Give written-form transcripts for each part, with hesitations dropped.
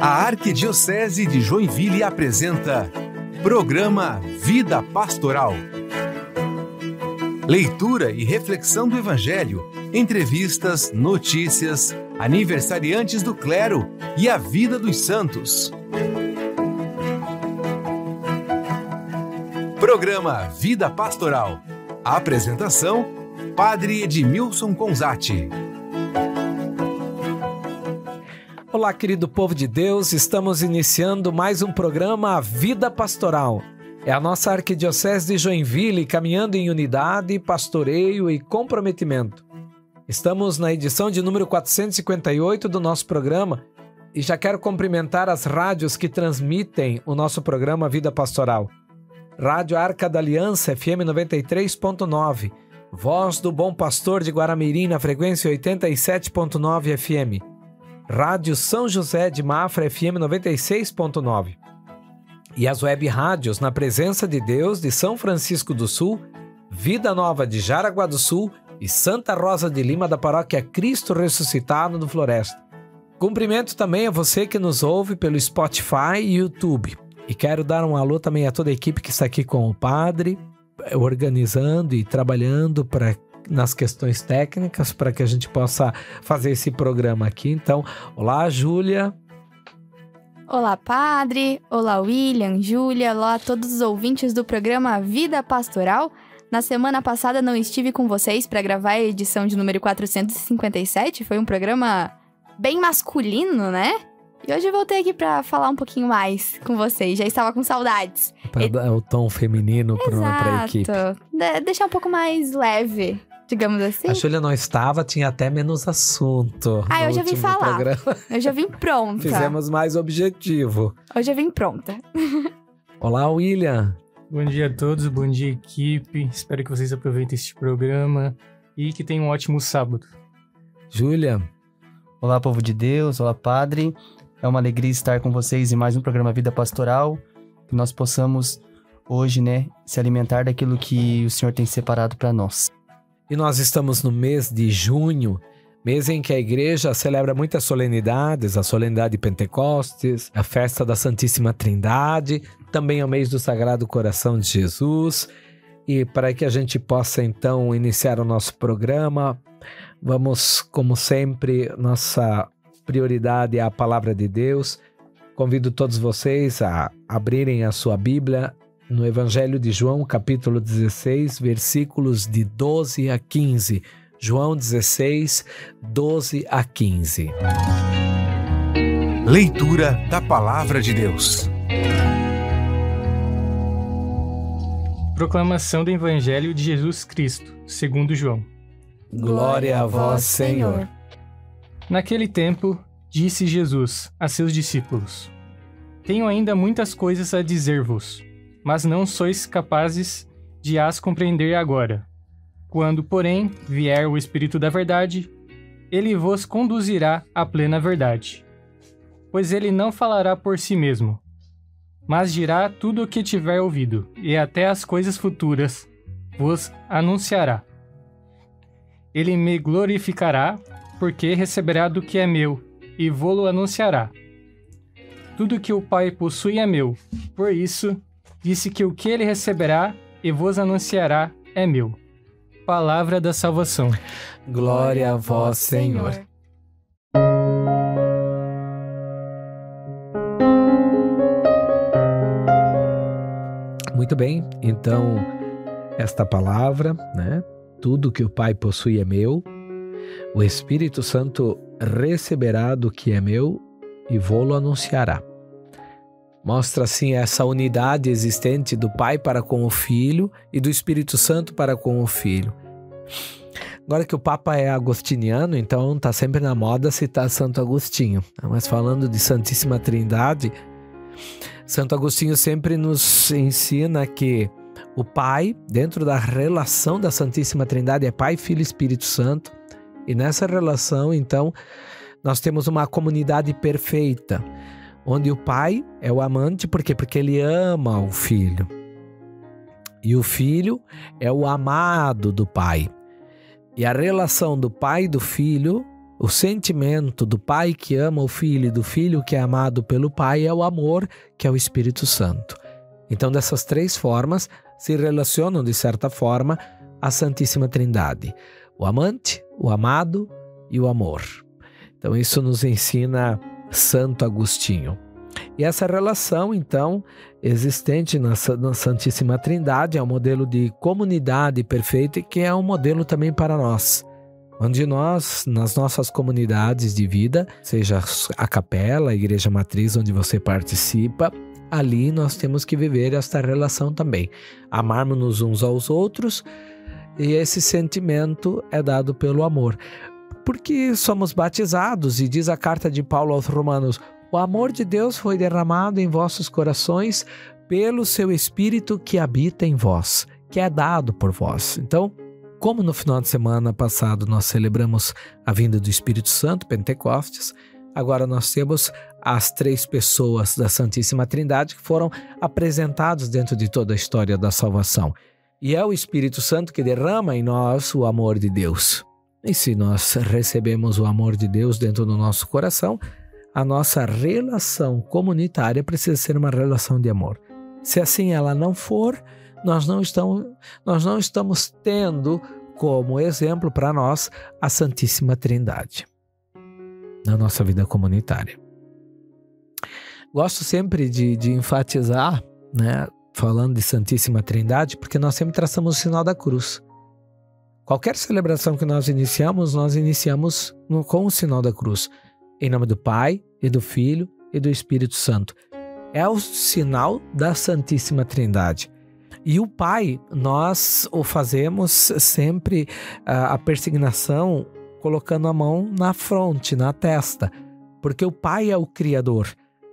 A Arquidiocese de Joinville apresenta Programa Vida Pastoral. Leitura e reflexão do Evangelho, entrevistas, notícias, aniversariantes do clero e a vida dos santos. Programa Vida Pastoral. A apresentação, Padre Edmilson Conzatti. Olá, querido povo de Deus, estamos iniciando mais um programa Vida Pastoral. É a nossa Arquidiocese de Joinville caminhando em unidade, pastoreio e comprometimento. Estamos na edição de número 458 do nosso programa e já quero cumprimentar as rádios que transmitem o nosso programa Vida Pastoral. Rádio Arca da Aliança, FM 93.9, Voz do Bom Pastor de Guaramirim na frequência 87.9 FM. Rádio São José de Mafra, FM 96.9. E as web rádios Na Presença de Deus de São Francisco do Sul, Vida Nova de Jaraguá do Sul e Santa Rosa de Lima da Paróquia Cristo Ressuscitado do Floresta. Cumprimento também a você que nos ouve pelo Spotify e YouTube. E quero dar um alô também a toda a equipe que está aqui com o Padre, organizando e trabalhando nas questões técnicas para que a gente possa fazer esse programa aqui. Então, olá, Júlia. Olá, Padre. Olá, William, Júlia. Olá a todos os ouvintes do programa Vida Pastoral. Na semana passada não estive com vocês para gravar a edição de número 457. Foi um programa bem masculino, né? E hoje eu voltei aqui para falar um pouquinho mais com vocês. Já estava com saudades. Para dar o tom feminino para a equipe. Deixar um pouco mais leve, digamos assim. A Júlia não estava, tinha até menos assunto. Eu já vim falar. Programa. Eu já vim pronta. Fizemos mais objetivo. Hoje eu vim pronta. Olá, William. Bom dia a todos, bom dia equipe. Espero que vocês aproveitem este programa e que tenham um ótimo sábado. Júlia. Olá, povo de Deus. Olá, Padre. É uma alegria estar com vocês em mais um programa Vida Pastoral. Que nós possamos hoje, se alimentar daquilo que o Senhor tem separado para nós. E nós estamos no mês de junho, mês em que a igreja celebra muitas solenidades, a solenidade de Pentecostes, a festa da Santíssima Trindade, também é o mês do Sagrado Coração de Jesus. E para que a gente possa então iniciar o nosso programa, vamos, como sempre, nossa prioridade é a Palavra de Deus. Convido todos vocês a abrirem a sua Bíblia no Evangelho de João, capítulo 16, versículos de 12 a 15. João 16, 12 a 15. Leitura da Palavra de Deus. Proclamação do Evangelho de Jesus Cristo, segundo João. Glória a vós, Senhor. Naquele tempo, disse Jesus a seus discípulos: Tenho ainda muitas coisas a dizer-vos, mas não sois capazes de as compreender agora. Quando, porém, vier o Espírito da Verdade, ele vos conduzirá à plena verdade. Pois ele não falará por si mesmo, mas dirá tudo o que tiver ouvido, e até as coisas futuras vos anunciará. Ele me glorificará, porque receberá do que é meu, e vô-lo anunciará. Tudo que o Pai possui é meu, por isso disse que o que ele receberá e vos anunciará é meu. Palavra da salvação. Glória a vós, Senhor. Muito bem, então, esta palavra, Tudo que o Pai possui é meu, o Espírito Santo receberá do que é meu e vô-lo anunciará. Mostra assim essa unidade existente do Pai para com o Filho e do Espírito Santo para com o Filho. Agora que o Papa é agostiniano, então está sempre na moda citar Santo Agostinho. Mas falando de Santíssima Trindade, Santo Agostinho sempre nos ensina que o Pai, dentro da relação da Santíssima Trindade, é Pai, Filho e Espírito Santo. E nessa relação, então, nós temos uma comunidade perfeita, onde o Pai é o amante, por quê? Porque ele ama o Filho. E o Filho é o amado do Pai. E a relação do Pai e do Filho O sentimento do pai que ama o filho e do filho que é amado pelo pai é o amor, que é o Espírito Santo. Então, dessas 3 formas se relacionam, de certa forma, a Santíssima Trindade: o amante, o amado e o amor. Então, isso nos ensina Santo Agostinho. E essa relação, então, existente na Santíssima Trindade é um modelo de comunidade perfeita, que é um modelo também para nós, onde nós, nas nossas comunidades de vida, seja a capela, a igreja matriz onde você participa, ali nós temos que viver esta relação também, amarmos-nos uns aos outros, e esse sentimento é dado pelo amor. Porque somos batizados, e diz a carta de Paulo aos Romanos: o amor de Deus foi derramado em vossos corações pelo seu Espírito que habita em vós, que é dado por vós. Então, como no final de semana passado nós celebramos a vinda do Espírito Santo, Pentecostes, agora nós temos as 3 pessoas da Santíssima Trindade que foram apresentados dentro de toda a história da salvação. E é o Espírito Santo que derrama em nós o amor de Deus. E se nós recebemos o amor de Deus dentro do nosso coração, a nossa relação comunitária precisa ser uma relação de amor. Se assim ela não for, nós não estamos tendo como exemplo para nós a Santíssima Trindade na nossa vida comunitária. Gosto sempre de enfatizar, né, falando de Santíssima Trindade, porque nós sempre traçamos o sinal da cruz. Qualquer celebração que nós iniciamos com o sinal da cruz. Em nome do Pai, e do Filho, e do Espírito Santo. É o sinal da Santíssima Trindade. E o Pai, nós o fazemos sempre a persignação colocando a mão na fronte, na testa. Porque o Pai é o Criador.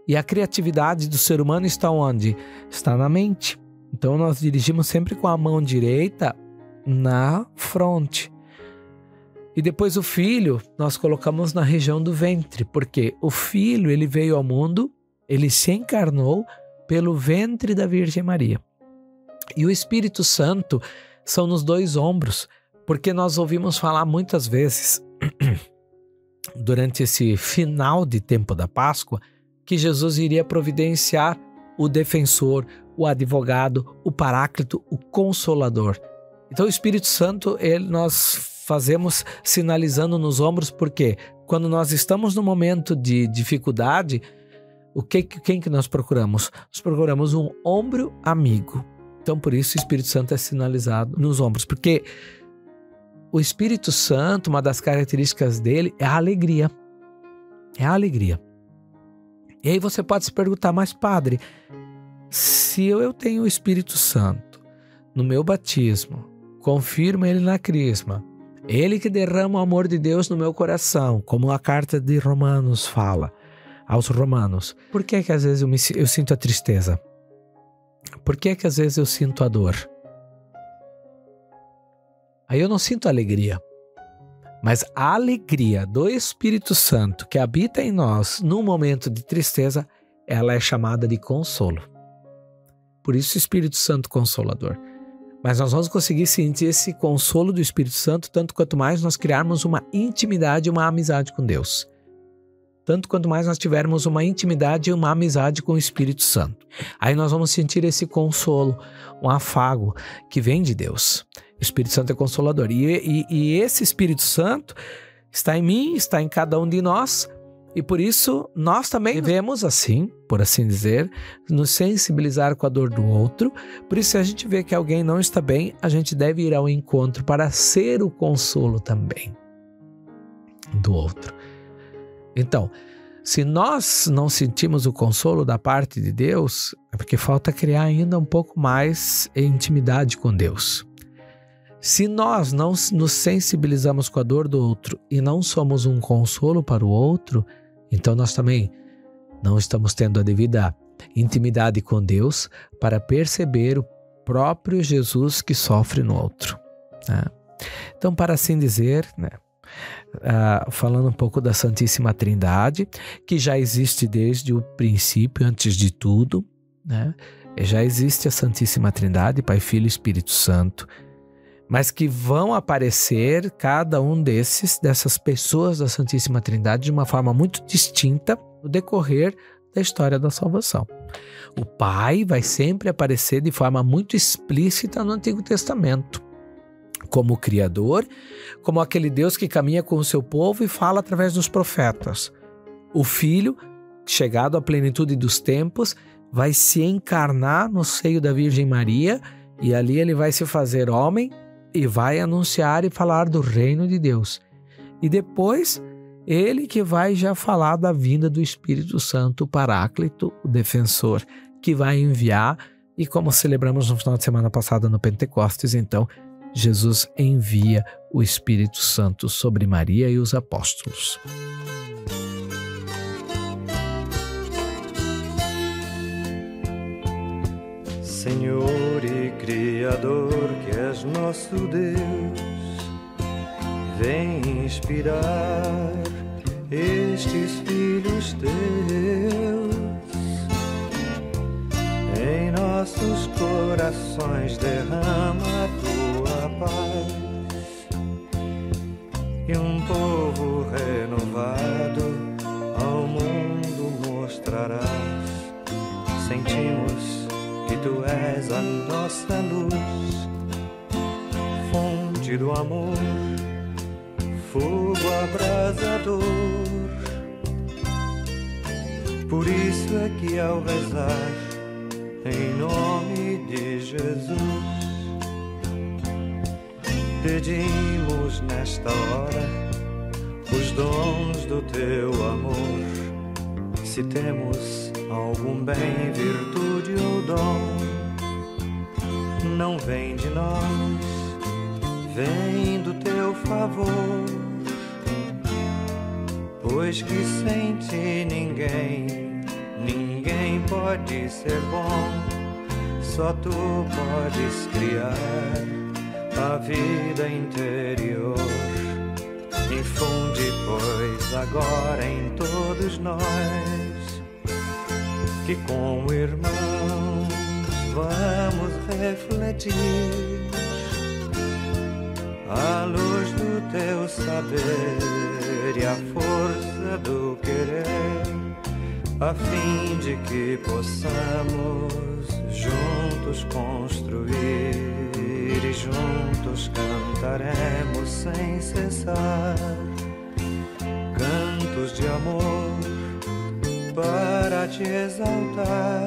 E a criatividade do ser humano está onde? Está na mente. Então nós dirigimos sempre com a mão direita na fronte. E depois o Filho nós colocamos na região do ventre, porque o Filho ele veio ao mundo, ele se encarnou pelo ventre da Virgem Maria. E o Espírito Santo são nos 2 ombros, porque nós ouvimos falar muitas vezes, durante esse final de tempo da Páscoa, que Jesus iria providenciar o defensor, o advogado, o paráclito, o consolador. Então o Espírito Santo, nós fazemos sinalizando nos ombros, porque quando nós estamos no momento de dificuldade, quem que nós procuramos? Nós procuramos um ombro amigo. Então por isso o Espírito Santo é sinalizado nos ombros, porque o Espírito Santo, uma das características dele é a alegria. É a alegria. E aí você pode se perguntar: mas padre, se eu tenho o Espírito Santo no meu batismo, confirmo ele na crisma, ele que derrama o amor de Deus no meu coração, como a carta de Romanos fala aos Romanos, por que às vezes eu sinto a tristeza? Por que às vezes eu sinto a dor? Aí eu não sinto alegria. Mas a alegria do Espírito Santo que habita em nós num momento de tristeza, ela é chamada de consolo. Por isso o Espírito Santo Consolador. Mas nós vamos conseguir sentir esse consolo do Espírito Santo tanto quanto mais nós criarmos uma intimidade e uma amizade com Deus. Tanto quanto mais nós tivermos uma intimidade e uma amizade com o Espírito Santo. Aí nós vamos sentir esse consolo, um afago que vem de Deus. O Espírito Santo é consolador. E esse Espírito Santo está em mim, está em cada um de nós. E por isso nós também devemos, assim, por assim dizer, nos sensibilizar com a dor do outro. Por isso, se a gente vê que alguém não está bem, a gente deve ir ao encontro para ser o consolo também do outro. Então, se nós não sentimos o consolo da parte de Deus, é porque falta criar ainda um pouco mais intimidade com Deus. Se nós não nos sensibilizamos com a dor do outro e não somos um consolo para o outro, então nós também não estamos tendo a devida intimidade com Deus para perceber o próprio Jesus que sofre no outro, né? Então, para assim dizer, né, falando um pouco da Santíssima Trindade, que já existe desde o princípio, antes de tudo, né? Já existe a Santíssima Trindade, Pai, Filho e Espírito Santo. mas que vão aparecer cada um dessas pessoas da Santíssima Trindade de uma forma muito distinta no decorrer da história da salvação. O Pai vai sempre aparecer de forma muito explícita no Antigo Testamento, como o Criador, como aquele Deus que caminha com o seu povo e fala através dos profetas. O Filho, chegado à plenitude dos tempos, vai se encarnar no seio da Virgem Maria e ali ele vai se fazer homem e vai anunciar e falar do reino de Deus. E depois, ele que vai já falar da vinda do Espírito Santo, o Paráclito, o defensor, que vai enviar, e como celebramos no final de semana passada no Pentecostes, então, Jesus envia o Espírito Santo sobre Maria e os apóstolos. Senhor e Criador, que és nosso Deus, vem inspirar estes filhos teus. Em nossos corações derrama a tua paz, e um povo renovado ao mundo mostrarás. Sentimos que tu és a nossa luz, fonte do amor, fogo abrasador. Por isso é que ao rezar em nome de Jesus, pedimos nesta hora os dons do teu amor. Se temos algum bem, virtude ou dom, não vem de nós, vem do teu favor. Pois que sem ti ninguém pode ser bom, só tu podes criar a vida interior. Infunde, pois, agora em todos nós, que como irmãos vamos refletir a luz do teu saber e a força do querer, a fim de que possamos juntos construir e juntos cantaremos sem cessar cantos de amor para te exaltar.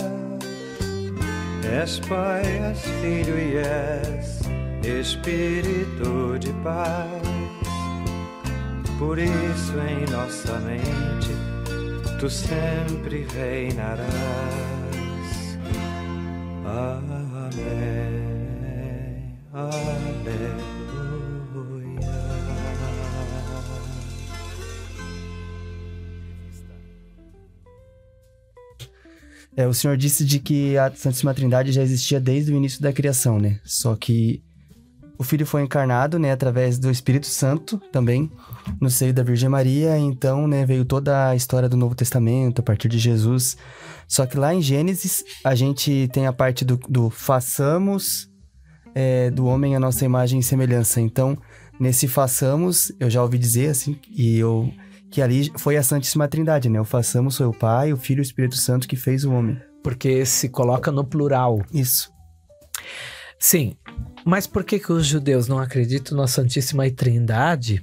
És Pai, és Filho e és Espírito de paz. Por isso em nossa mente tu sempre reinarás. Amém. Aleluia. O Senhor disse de que a Santíssima Trindade já existia desde o início da criação, né? Só que o Filho foi encarnado, né, através do Espírito Santo também, no seio da Virgem Maria. Então, né, veio toda a história do Novo Testamento, a partir de Jesus. Só que lá em Gênesis, a gente tem a parte do façamos do homem a nossa imagem e semelhança. Então, nesse façamos, eu já ouvi dizer, assim, que ali foi a Santíssima Trindade, né? O façamos foi o Pai, o Filho e o Espírito Santo que fez o homem. Porque se coloca no plural. Isso. Sim, mas por que os judeus não acreditam na Santíssima Trindade?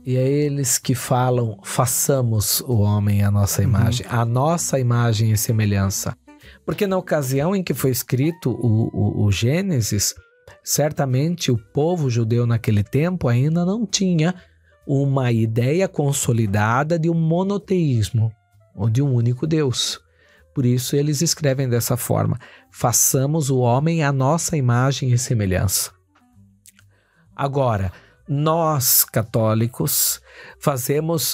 E é eles que falam, façamos o homem à nossa imagem, a nossa imagem e semelhança. Porque na ocasião em que foi escrito o Gênesis, certamente o povo judeu naquele tempo ainda não tinha uma ideia consolidada de um monoteísmo, ou de um único Deus. Por isso eles escrevem dessa forma: façamos o homem à nossa imagem e semelhança. Agora, nós católicos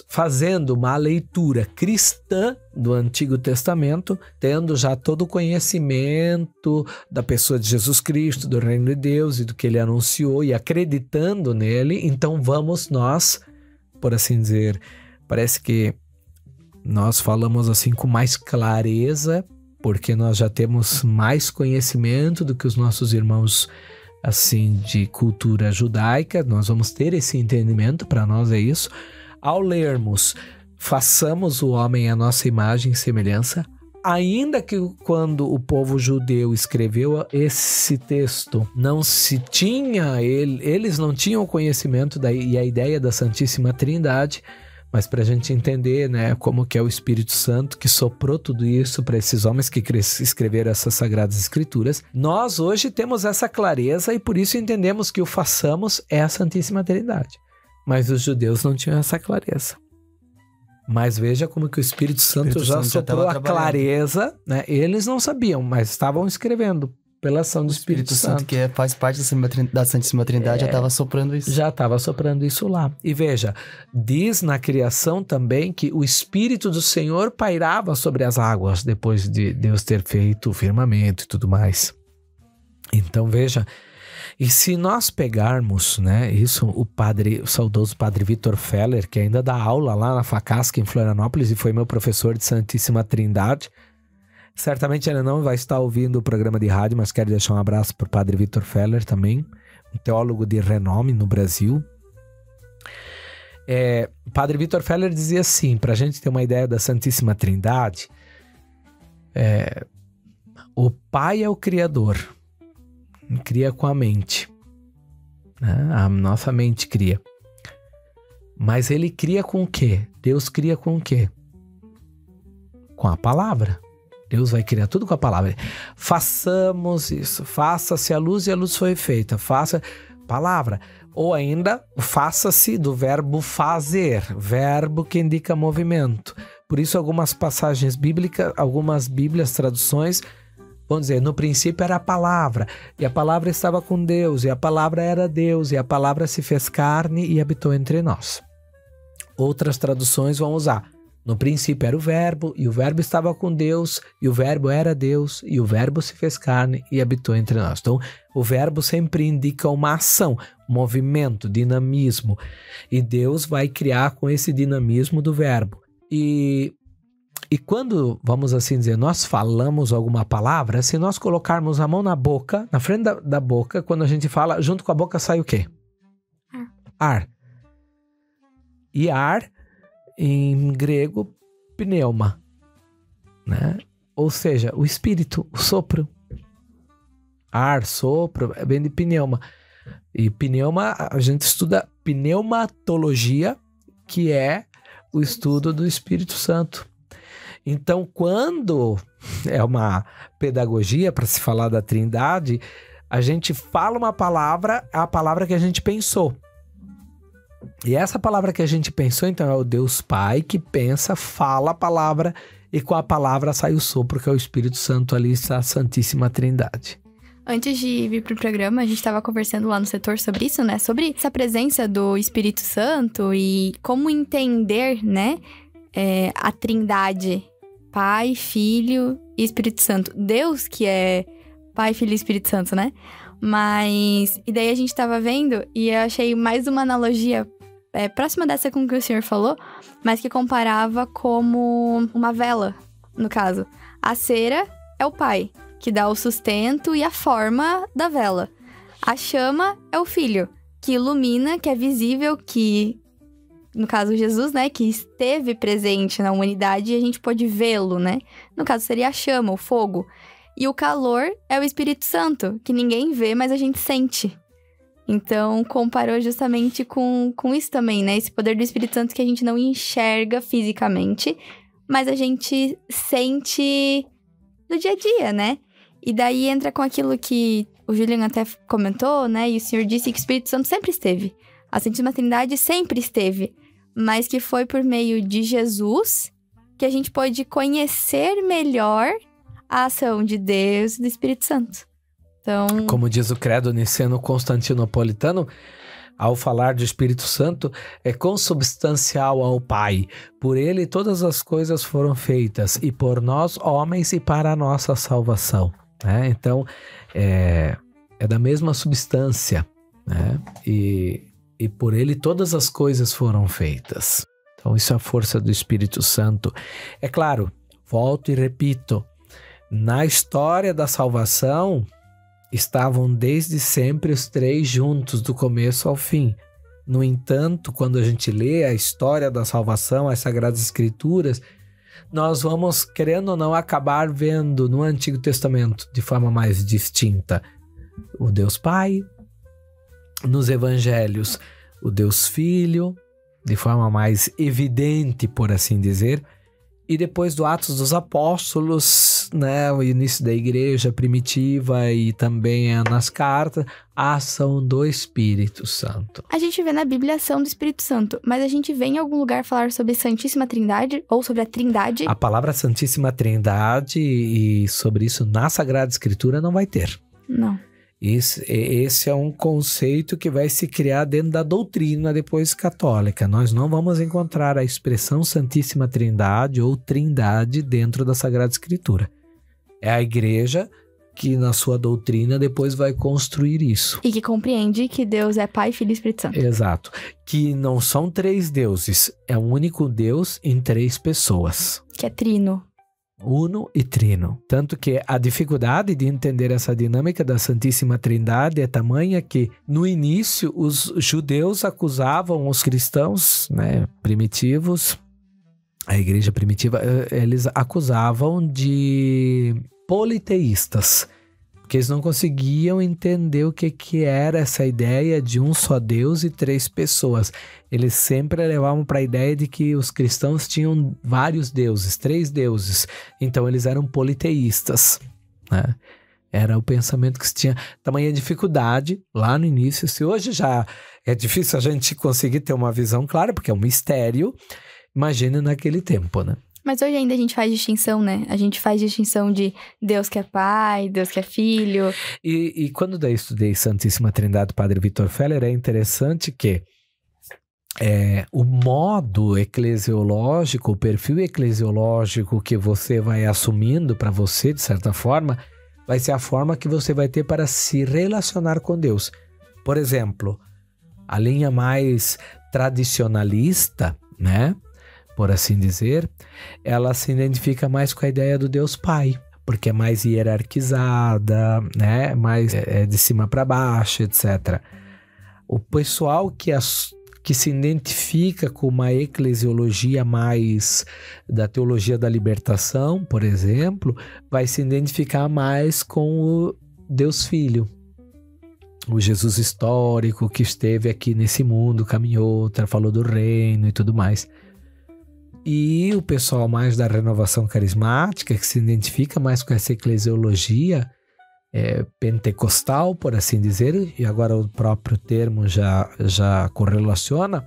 fazendo uma leitura cristã do Antigo Testamento, tendo já todo o conhecimento da pessoa de Jesus Cristo, do reino de Deus e do que ele anunciou, e acreditando nele, então vamos nós, por assim dizer, parece que nós falamos assim com mais clareza, porque nós já temos mais conhecimento do que os nossos irmãos assim, de cultura judaica, nós vamos ter esse entendimento, para nós é isso. Ao lermos, façamos o homem à nossa imagem e semelhança, ainda que quando o povo judeu escreveu esse texto, não se tinha, eles não tinham conhecimento e a ideia da Santíssima Trindade, mas para a gente entender, né, como que é o Espírito Santo que soprou tudo isso para esses homens que escreveram essas Sagradas Escrituras, nós hoje temos essa clareza e por isso entendemos que o façamos é a Santíssima Trindade. Mas os judeus não tinham essa clareza. Mas veja como que o Espírito Santo já soprou a clareza, né? Eles não sabiam, mas estavam escrevendo pela ação do Espírito Santo. Que faz parte da Santíssima Trindade, já estava soprando isso. Já estava soprando isso lá. E veja, diz na criação também que o Espírito do Senhor pairava sobre as águas depois de Deus ter feito o firmamento e tudo mais. Então veja, e se nós pegarmos, né, isso, o saudoso padre Vitor Feller, que ainda dá aula lá na Facasca em Florianópolis e foi meu professor de Santíssima Trindade, certamente ele não vai estar ouvindo o programa de rádio, mas quero deixar um abraço para o padre Vitor Feller também, um teólogo de renome no Brasil. O padre Vitor Feller dizia assim, para a gente ter uma ideia da Santíssima Trindade, o Pai é o Criador, cria com a mente, né? A nossa mente cria, mas ele cria com o quê? Deus cria com o quê? Com a palavra. Deus vai criar tudo com a palavra. Façamos isso, faça-se a luz e a luz foi feita, faça palavra, ou ainda faça-se do verbo fazer, verbo que indica movimento. Por isso algumas passagens bíblicas, algumas bíblias, traduções vamos dizer, no princípio era a palavra, e a palavra estava com Deus, e a palavra era Deus, e a palavra se fez carne e habitou entre nós. Outras traduções vão usar, no princípio era o verbo, e o verbo estava com Deus, e o verbo era Deus, e o verbo se fez carne e habitou entre nós. Então, o verbo sempre indica uma ação, movimento, dinamismo, e Deus vai criar com esse dinamismo do verbo. E quando, vamos assim dizer, nós falamos alguma palavra, se nós colocarmos a mão na boca, na frente da boca, quando a gente fala, junto com a boca sai o quê? Ar. E ar, em grego, pneuma, né? Ou seja, o espírito, o sopro. Ar, sopro, vem de pneuma. E pneuma, a gente estuda pneumatologia, que é o estudo do Espírito Santo. Então, quando é uma pedagogia para se falar da Trindade, a gente fala uma palavra, a palavra que a gente pensou. E essa palavra que a gente pensou, então, é o Deus Pai que pensa, fala a palavra e com a palavra sai o sopro, que é o Espírito Santo, ali está a Santíssima Trindade. Antes de vir pro programa, a gente estava conversando lá no setor sobre isso, né? Sobre essa presença do Espírito Santo e como entender, né? A Trindade, Pai, Filho e Espírito Santo. Deus que é Pai, Filho e Espírito Santo, né? Mas, e daí a gente tava vendo e eu achei mais uma analogia próxima dessa com o que o senhor falou, mas que comparava como uma vela, no caso. A cera é o Pai, que dá o sustento e a forma da vela. A chama é o Filho, que ilumina, que é visível, que... No caso, Jesus, né, que esteve presente na humanidade e a gente pode vê-lo, né? No caso, seria a chama, o fogo. E o calor é o Espírito Santo, que ninguém vê, mas a gente sente. Então, comparou justamente com isso também, né? Esse poder do Espírito Santo que a gente não enxerga fisicamente, mas a gente sente no dia a dia, né? E daí entra com aquilo que o Julian até comentou, né? E o senhor disse que o Espírito Santo sempre esteve. A Santíssima Trindade sempre esteve, mas que foi por meio de Jesus que a gente pôde conhecer melhor a ação de Deus e do Espírito Santo. Então, como diz o credo niceno-constantinopolitano, ao falar do Espírito Santo, é consubstancial ao Pai. Por ele todas as coisas foram feitas, e por nós, homens, e para a nossa salvação. Né? Então, é da mesma substância, né? E por ele todas as coisas foram feitas. Então isso é a força do Espírito Santo. É claro, volto e repito, na história da salvação, estavam desde sempre os três juntos, do começo ao fim. No entanto, quando a gente lê a história da salvação, as Sagradas Escrituras, nós vamos, querendo ou não, acabar vendo no Antigo Testamento, de forma mais distinta, o Deus Pai, nos Evangelhos, o Deus Filho, de forma mais evidente, por assim dizer, e depois do Atos dos Apóstolos, né, o início da igreja primitiva e também nas cartas, a ação do Espírito Santo. A gente vê na Bíblia a ação do Espírito Santo, mas a gente vê em algum lugar falar sobre Santíssima Trindade ou sobre a Trindade? A palavra Santíssima Trindade e sobre isso na Sagrada Escritura não vai ter. Não. Esse é um conceito que vai se criar dentro da doutrina depois católica. Nós não vamos encontrar a expressão Santíssima Trindade ou Trindade dentro da Sagrada Escritura. É a igreja que na sua doutrina depois vai construir isso. E que compreende que Deus é Pai, Filho e Espírito Santo. Exato. Que não são três deuses, é um único Deus em três pessoas. Que é trino. Uno e trino. Tanto que a dificuldade de entender essa dinâmica da Santíssima Trindade é tamanha que, no início, os judeus acusavam os cristãos, né, primitivos, a igreja primitiva, eles acusavam de politeístas, porque eles não conseguiam entender o que era essa ideia de um só Deus e três pessoas. Eles sempre levavam para a ideia de que os cristãos tinham vários deuses, três deuses. Então eles eram politeístas, né? Era o pensamento que se tinha. Tamanha dificuldade lá no início. Se hoje já é difícil a gente conseguir ter uma visão clara, porque é um mistério, imagine naquele tempo, né? Mas hoje ainda a gente faz distinção, né? A gente faz distinção de Deus que é Pai, Deus que é Filho. E quando daí estudei Santíssima Trindade do Padre Vitor Feller, é interessante que o modo eclesiológico, o perfil eclesiológico que você vai assumindo para você, de certa forma, vai ser a forma que você vai ter para se relacionar com Deus. Por exemplo, a linha mais tradicionalista, né? Por assim dizer, ela se identifica mais com a ideia do Deus Pai, porque é mais hierarquizada, né? Mais de cima para baixo, etc. O pessoal que se identifica com uma eclesiologia mais da teologia da libertação, por exemplo, vai se identificar mais com o Deus Filho, o Jesus histórico que esteve aqui nesse mundo, caminhou, falou do reino e tudo mais. E o pessoal mais da renovação carismática, que se identifica mais com essa eclesiologia pentecostal, por assim dizer, e agora o próprio termo já correlaciona,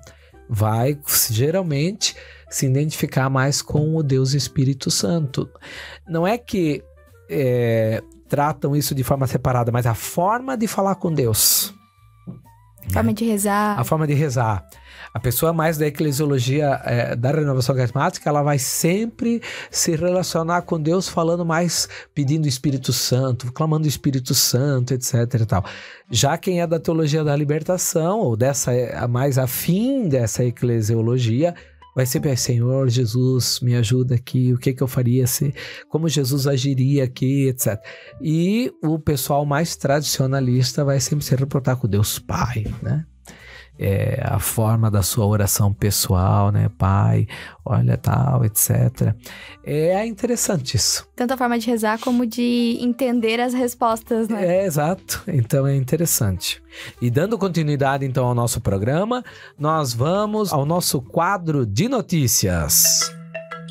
vai geralmente se identificar mais com o Deus Espírito Santo. Não é que tratam isso de forma separada, mas a forma de falar com Deus. Forma de rezar. A forma de rezar. A pessoa mais da eclesiologia da renovação carismática, ela vai sempre se relacionar com Deus falando mais, pedindo o Espírito Santo, clamando o Espírito Santo, etc. e tal. Já quem é da teologia da libertação, ou mais afim dessa eclesiologia, vai sempre, Senhor Jesus, me ajuda aqui, o que eu faria, como Jesus agiria aqui, etc. E o pessoal mais tradicionalista vai sempre se reportar com Deus Pai, né? A forma da sua oração pessoal, né? Pai, olha tal, etc. É interessante isso. Tanto a forma de rezar como de entender as respostas, né? Exato. Então é interessante. E dando continuidade então ao nosso programa, nós vamos ao nosso quadro de notícias.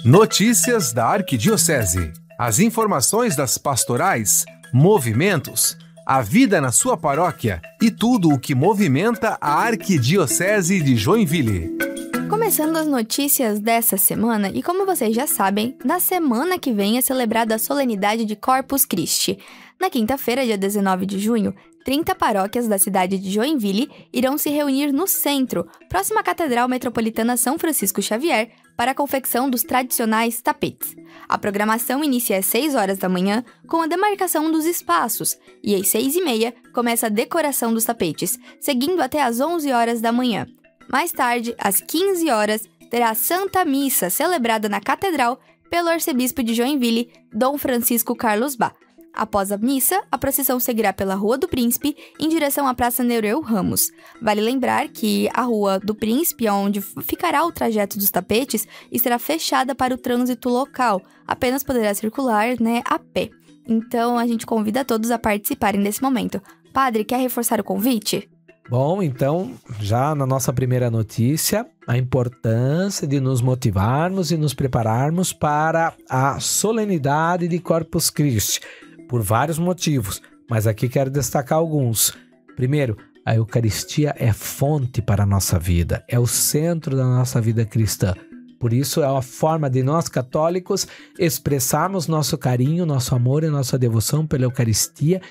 Notícias da Arquidiocese. As informações das pastorais, movimentos, a vida na sua paróquia e tudo o que movimenta a Arquidiocese de Joinville. Começando as notícias dessa semana, e como vocês já sabem, na semana que vem é celebrada a solenidade de Corpus Christi. Na quinta-feira, dia 19 de junho, 30 paróquias da cidade de Joinville irão se reunir no centro, próxima à Catedral Metropolitana São Francisco Xavier, para a confecção dos tradicionais tapetes. A programação inicia às 6 horas da manhã, com a demarcação dos espaços, e às 6h30 começa a decoração dos tapetes, seguindo até às 11 horas da manhã. Mais tarde, às 15 horas, terá a Santa Missa celebrada na Catedral pelo arcebispo de Joinville, Dom Francisco Carlos Bá. Após a missa, a procissão seguirá pela Rua do Príncipe em direção à Praça Nereu Ramos. Vale lembrar que a Rua do Príncipe, onde ficará o trajeto dos tapetes, estará fechada para o trânsito local. Apenas poderá circular, a pé. Então, a gente convida todos a participarem desse momento. Padre, quer reforçar o convite? Bom, então, já na nossa primeira notícia, a importância de nos motivarmos e nos prepararmos para a solenidade de Corpus Christi, por vários motivos, mas aqui quero destacar alguns. Primeiro, a Eucaristia é fonte para a nossa vida, é o centro da nossa vida cristã. Por isso, é uma forma de nós católicos expressarmos nosso carinho, nosso amor e nossa devoção pela Eucaristia,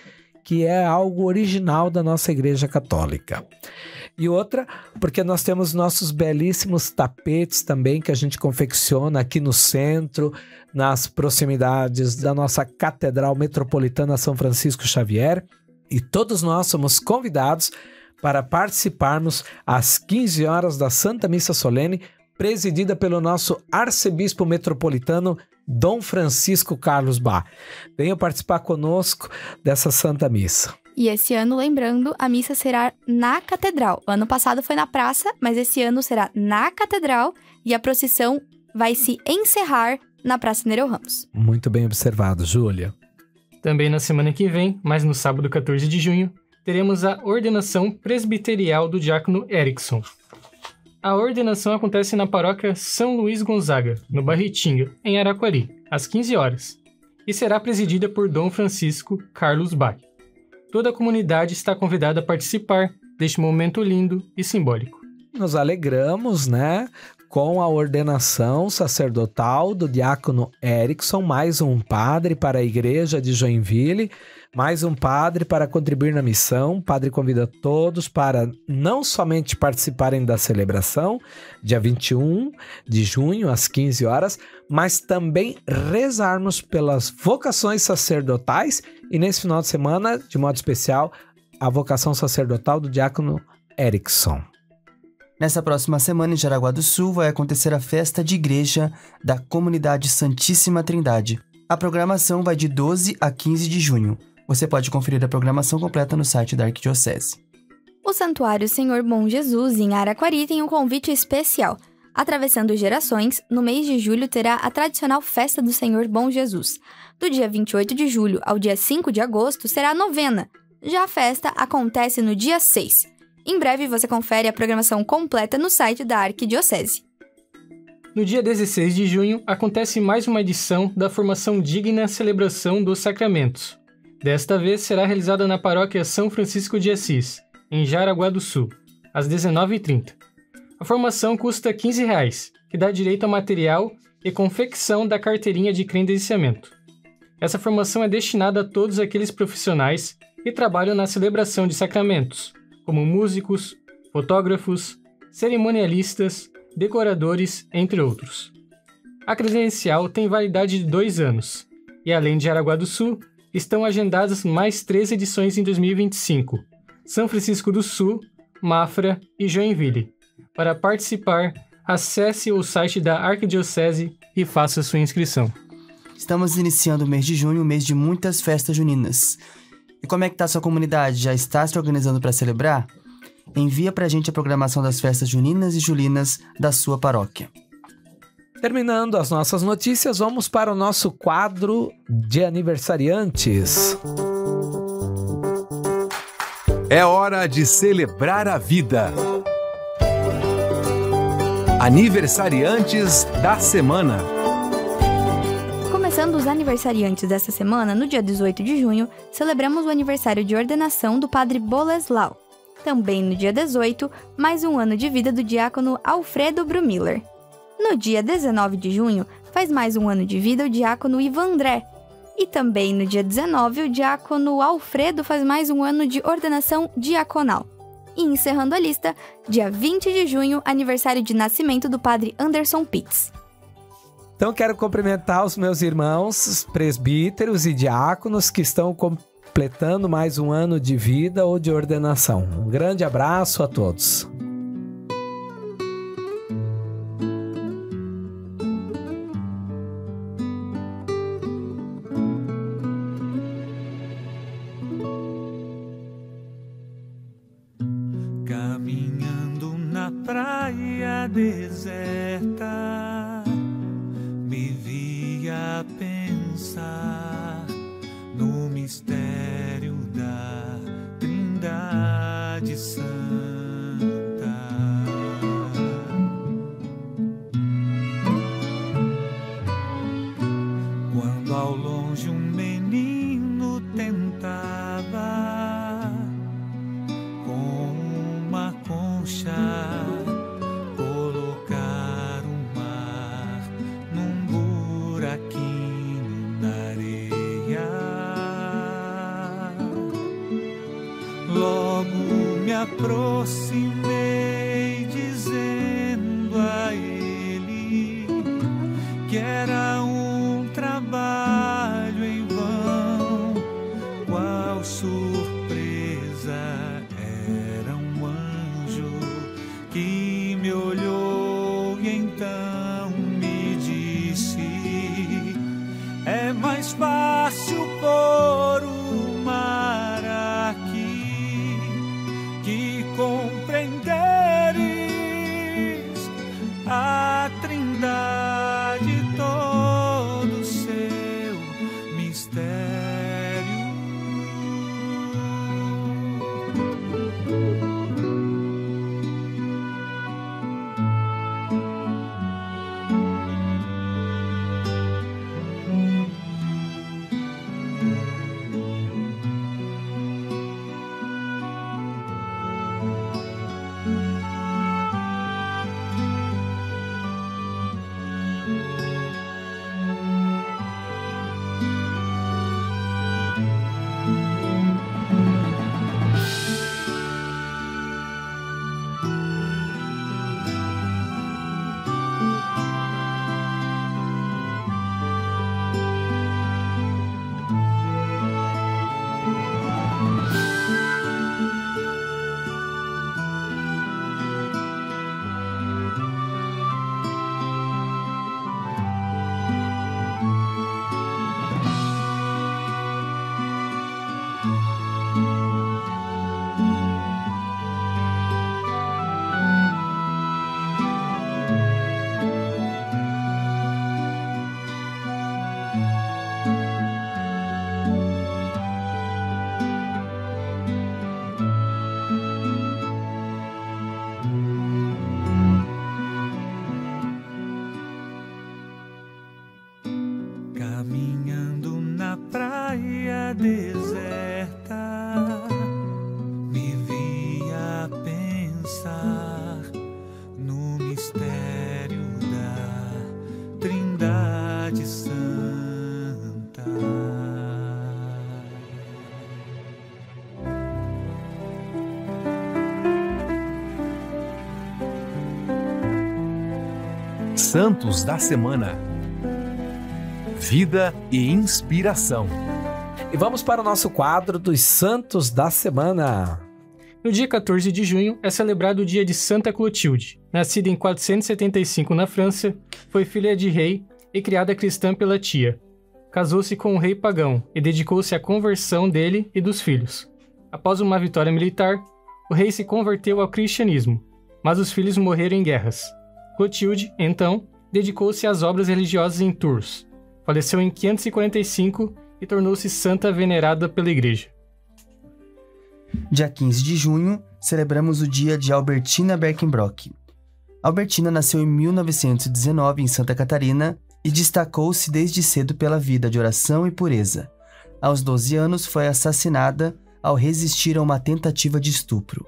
que é algo original da nossa Igreja Católica. E outra, porque nós temos nossos belíssimos tapetes também, que a gente confecciona aqui no centro, nas proximidades da nossa Catedral Metropolitana São Francisco Xavier, e todos nós somos convidados para participarmos às 15 horas da Santa Missa Solene, presidida pelo nosso arcebispo metropolitano, Dom Francisco Carlos Bá. Venham participar conosco dessa Santa Missa. E esse ano, lembrando, a missa será na Catedral. Ano passado foi na praça, mas esse ano será na Catedral e a procissão vai se encerrar na Praça Nereu Ramos. Muito bem observado, Júlia. Também na semana que vem, mas no sábado 14 de junho, teremos a ordenação presbiterial do diácono Erickson. A ordenação acontece na paróquia São Luís Gonzaga, no bairro Itinga, em Araquari, às 15 horas, e será presidida por Dom Francisco Carlos Bach. Toda a comunidade está convidada a participar deste momento lindo e simbólico. Nos alegramos, com a ordenação sacerdotal do diácono Erickson, mais um padre para a igreja de Joinville, mais um padre para contribuir na missão. O padre convida todos para não somente participarem da celebração, dia 21 de junho, às 15 horas, mas também rezarmos pelas vocações sacerdotais e nesse final de semana, de modo especial, a vocação sacerdotal do diácono Erickson. Nessa próxima semana, em Jaraguá do Sul, vai acontecer a festa de igreja da Comunidade Santíssima Trindade. A programação vai de 12 a 15 de junho. Você pode conferir a programação completa no site da Arquidiocese. O Santuário Senhor Bom Jesus, em Araquari, tem um convite especial. Atravessando gerações, no mês de julho terá a tradicional Festa do Senhor Bom Jesus. Do dia 28 de julho ao dia 5 de agosto será a novena. Já a festa acontece no dia 6. Em breve você confere a programação completa no site da Arquidiocese. No dia 16 de junho acontece mais uma edição da Formação Digna Celebração dos Sacramentos. Desta vez será realizada na paróquia São Francisco de Assis, em Jaraguá do Sul, às 19h30. A formação custa R$ 15, que dá direito a material e confecção da carteirinha de credenciamento. Essa formação é destinada a todos aqueles profissionais que trabalham na celebração de sacramentos, como músicos, fotógrafos, cerimonialistas, decoradores, entre outros. A credencial tem validade de 2 anos, e além de Jaraguá do Sul, estão agendadas mais 3 edições em 2025, São Francisco do Sul, Mafra e Joinville. Para participar, acesse o site da Arquidiocese e faça sua inscrição. Estamos iniciando o mês de junho, o mês de muitas festas juninas. E como é que está a sua comunidade? Já está se organizando para celebrar? Envia para a gente a programação das festas juninas e julinas da sua paróquia. Terminando as nossas notícias, vamos para o nosso quadro de aniversariantes. É hora de celebrar a vida. Aniversariantes da semana. Começando os aniversariantes desta semana, no dia 18 de junho, celebramos o aniversário de ordenação do padre Boleslau. Também no dia 18, mais um ano de vida do diácono Alfredo Brumiller. No dia 19 de junho, faz mais um ano de vida o diácono Ivandré. E também no dia 19, o diácono Alfredo faz mais um ano de ordenação diaconal. E encerrando a lista, dia 20 de junho, aniversário de nascimento do padre Anderson Pitts. Então quero cumprimentar os meus irmãos presbíteros e diáconos que estão completando mais um ano de vida ou de ordenação. Um grande abraço a todos. deserta, me vi a pensar no mistério da Trindade Santa. Quando ao longe um menino tentava com uma concha colocar o mar num buraquinho na areia, logo me aproximei dizendo a ele que era um trabalho em vão. Qual surpresa, era um anjo que me olhou e então me disse: é mais fácil pôr o mar aqui que compreenderes a Trindade, todo o seu mistério. Caminhando na praia deserta, me vi a pensar no mistério da Trindade Santa. Santos da Semana. Vida e inspiração. E vamos para o nosso quadro dos Santos da Semana. No dia 14 de junho é celebrado o dia de Santa Clotilde. Nascida em 475 na França, foi filha de rei e criada cristã pela tia. Casou-se com um rei pagão e dedicou-se à conversão dele e dos filhos. Após uma vitória militar, o rei se converteu ao cristianismo, mas os filhos morreram em guerras. Clotilde, então, dedicou-se às obras religiosas em Tours. Faleceu em 545 e tornou-se santa venerada pela igreja. Dia 15 de junho, celebramos o dia de Albertina Berkenbrock. Albertina nasceu em 1919 em Santa Catarina e destacou-se desde cedo pela vida de oração e pureza. Aos 12 anos, foi assassinada ao resistir a uma tentativa de estupro,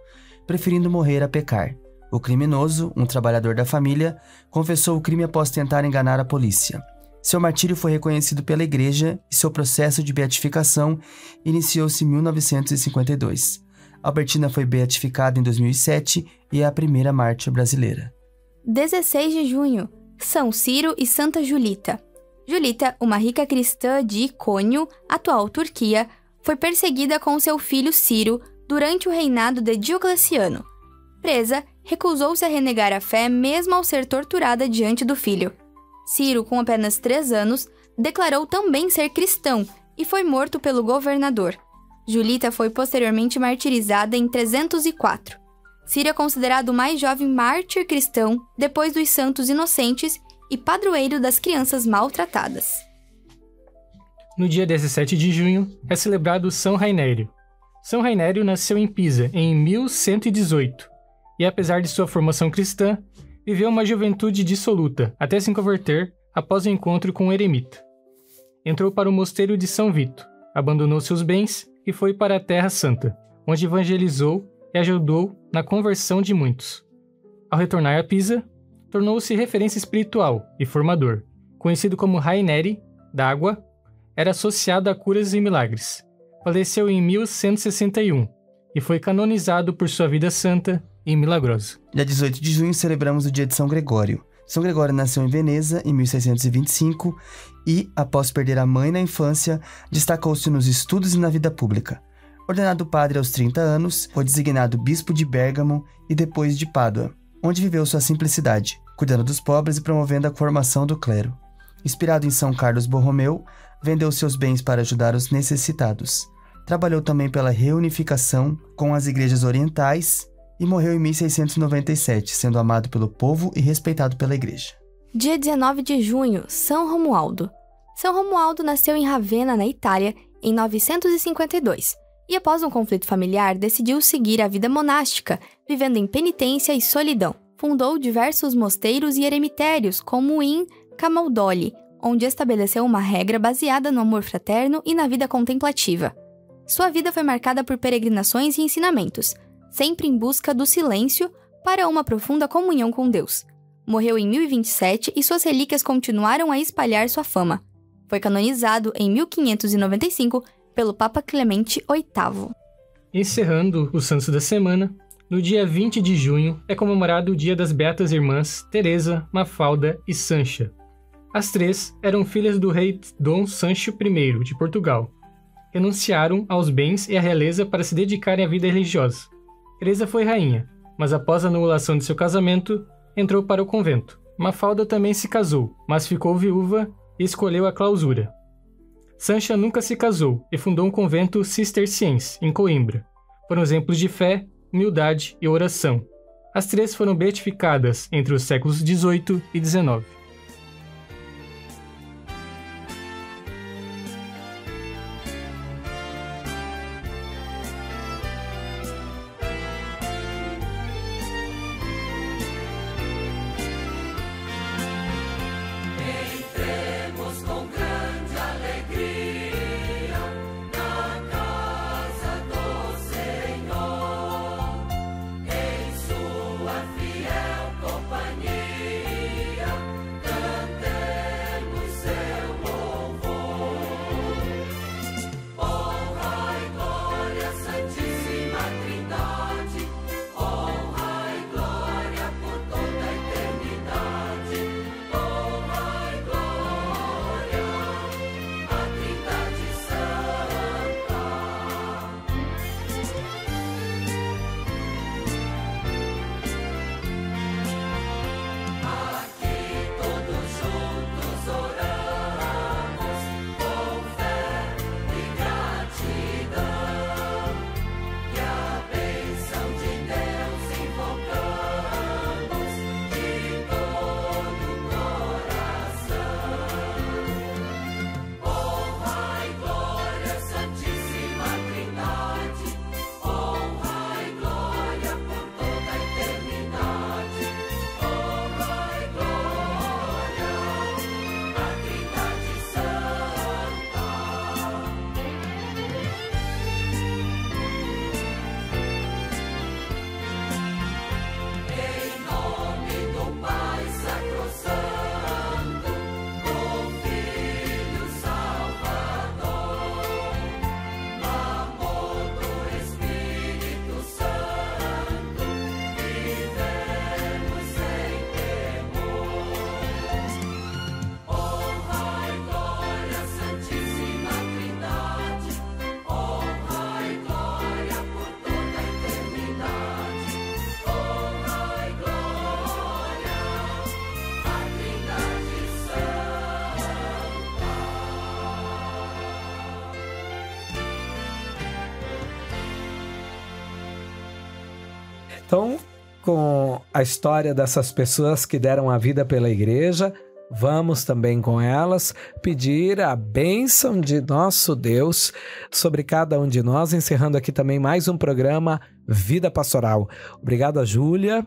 preferindo morrer a pecar. O criminoso, um trabalhador da família, confessou o crime após tentar enganar a polícia. Seu martírio foi reconhecido pela igreja e seu processo de beatificação iniciou-se em 1952. Albertina foi beatificada em 2007 e é a primeira mártir brasileira. 16 de junho, São Ciro e Santa Julita. Julita, uma rica cristã de Icônio, atual Turquia, foi perseguida com seu filho Ciro durante o reinado de Diocleciano. Presa, recusou-se a renegar a fé mesmo ao ser torturada diante do filho. Ciro, com apenas 3 anos, declarou também ser cristão e foi morto pelo governador. Julita foi posteriormente martirizada em 304. Círio é considerado o mais jovem mártir cristão depois dos santos inocentes e padroeiro das crianças maltratadas. No dia 17 de junho é celebrado São Rainério. São Rainério nasceu em Pisa em 1118 e, apesar de sua formação cristã, viveu uma juventude dissoluta até se converter após o encontro com um eremita. Entrou para o mosteiro de São Vito, abandonou seus bens e foi para a Terra Santa, onde evangelizou e ajudou na conversão de muitos. Ao retornar a Pisa, tornou-se referência espiritual e formador. Conhecido como Raineri d'Água, era associado a curas e milagres. Faleceu em 1161 e foi canonizado por sua vida santa e milagrosa. Dia 18 de junho celebramos o dia de São Gregório. São Gregório nasceu em Veneza em 1625 e, após perder a mãe na infância, destacou-se nos estudos e na vida pública. Ordenado padre aos 30 anos, foi designado bispo de Bérgamo e depois de Pádua, onde viveu sua simplicidade, cuidando dos pobres e promovendo a formação do clero. Inspirado em São Carlos Borromeu, vendeu seus bens para ajudar os necessitados. Trabalhou também pela reunificação com as igrejas orientais e morreu em 1697, sendo amado pelo povo e respeitado pela igreja. Dia 19 de junho, São Romualdo. São Romualdo nasceu em Ravenna, na Itália, em 952, e após um conflito familiar decidiu seguir a vida monástica, vivendo em penitência e solidão. Fundou diversos mosteiros e eremitérios, como em Camaldoli, onde estabeleceu uma regra baseada no amor fraterno e na vida contemplativa. Sua vida foi marcada por peregrinações e ensinamentos, sempre em busca do silêncio para uma profunda comunhão com Deus. Morreu em 1027 e suas relíquias continuaram a espalhar sua fama. Foi canonizado em 1595 pelo Papa Clemente VIII. Encerrando os santos da semana, no dia 20 de junho é comemorado o dia das Beatas Irmãs Teresa, Mafalda e Sancha. As três eram filhas do rei Dom Sancho I de Portugal. Renunciaram aos bens e à realeza para se dedicarem à vida religiosa. Teresa foi rainha, mas após a anulação de seu casamento, entrou para o convento. Mafalda também se casou, mas ficou viúva e escolheu a clausura. Sancha nunca se casou e fundou um convento cisterciense, em Coimbra. Foram exemplos de fé, humildade e oração. As três foram beatificadas entre os séculos XVIII e XIX. Então, com a história dessas pessoas que deram a vida pela igreja, vamos também com elas pedir a bênção de nosso Deus sobre cada um de nós, encerrando aqui também mais um programa Vida Pastoral. Obrigado, Júlia.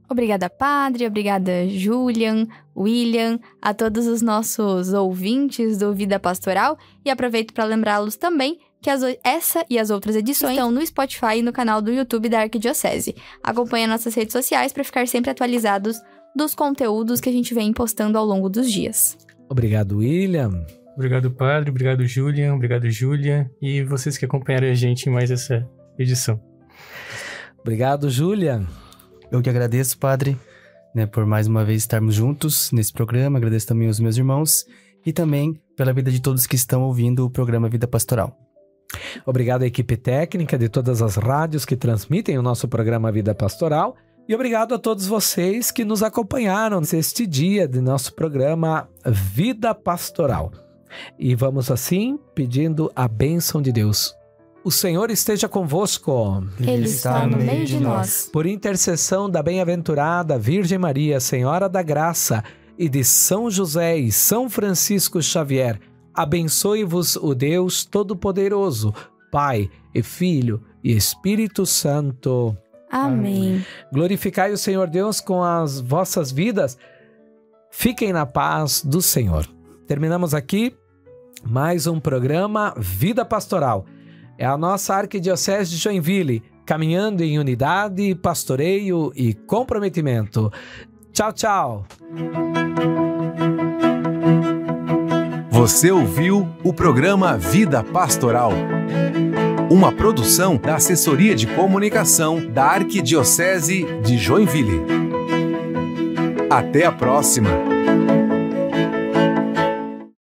Obrigada, Padre. Obrigada, Julian, William, a todos os nossos ouvintes do Vida Pastoral. E aproveito para lembrá-los também que essa e as outras edições estão no Spotify e no canal do YouTube da Arquidiocese. Acompanhe nossas redes sociais para ficar sempre atualizados dos conteúdos que a gente vem postando ao longo dos dias. Obrigado, William. Obrigado, Padre. Obrigado, Julian. Obrigado, Júlia. E vocês que acompanharam a gente em mais essa edição. Obrigado, Julian. Eu que agradeço, Padre, né, por mais uma vez estarmos juntos nesse programa. Agradeço também aos meus irmãos e também pela vida de todos que estão ouvindo o programa Vida Pastoral. Obrigado à equipe técnica de todas as rádios que transmitem o nosso programa Vida Pastoral. E obrigado a todos vocês que nos acompanharam neste dia de nosso programa Vida Pastoral. E vamos assim pedindo a bênção de Deus. O Senhor esteja convosco. Ele está no meio de nós. Por intercessão da bem-aventurada Virgem Maria, Senhora da Graça, e de São José e São Francisco Xavier, abençoe-vos o Deus Todo-Poderoso, Pai e Filho e Espírito Santo. Amém. Glorificai o Senhor Deus com as vossas vidas. Fiquem na paz do Senhor. Terminamos aqui mais um programa Vida Pastoral. É a nossa Arquidiocese de Joinville, caminhando em unidade, pastoreio e comprometimento. Tchau, tchau. Você ouviu o programa Vida Pastoral, uma produção da Assessoria de Comunicação da Arquidiocese de Joinville. Até a próxima!